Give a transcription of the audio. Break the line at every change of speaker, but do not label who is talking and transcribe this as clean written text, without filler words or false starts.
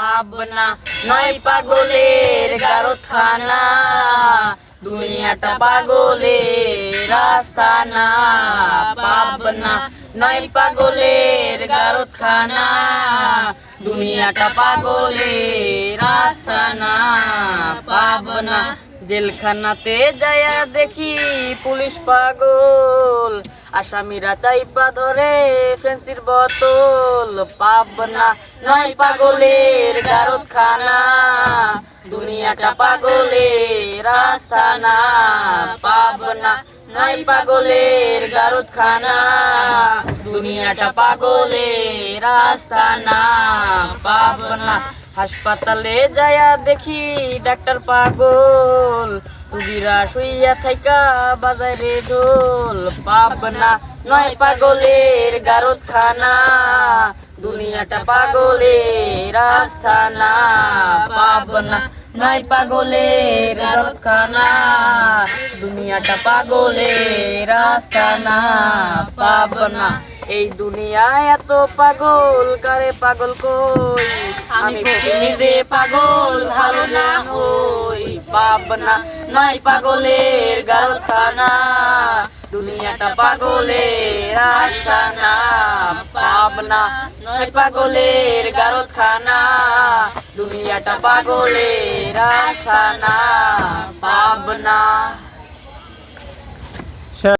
পাবনা নয় পাগলের গারখানা, দুনিয়াটা পাগলের আস্তানা। পাবনা নয় পাগলের গারখানা, দুনিয়াটা পাগলের আস্তানা। পাবনা জেলখানাতে যায়া দেখি পুলিশ পাগল, আসামিরা চাইপা ধরে ফেন্সির বোতল। পাবনা নয় পাগলের গারখানা, দুনিয়াটা পাগলের আস্তানা। পাবনা নয় পাগলের গারখানা, দুনিয়াটা পাগলের আস্তানা। পাবনা হাসপাতালে যায়া দেখি ডাক্তার পাগল, রুগীরা শুইয়া থাইকা বাজায় রে ঢোল। পাবনা নয় পাগলের গারখানা, দুনিয়াটা পাগলের আস্তানা। পাবনা নয় পাগলের গারখানা, দুনিয়াটা পাগলের আস্তানা। পাবনা এই দুনিয়ায় এত পাগল, কারে পাগল কই, আমি নিজে পাগল ভালো না হই। পাবনা নয় পাগলের গারখানা, দুনিয়াটা পাগলের আস্তানা। পাবনা নয় পাগলের গারখানা, দুনিয়াটা পাগলের আস্তানা। পাবনা।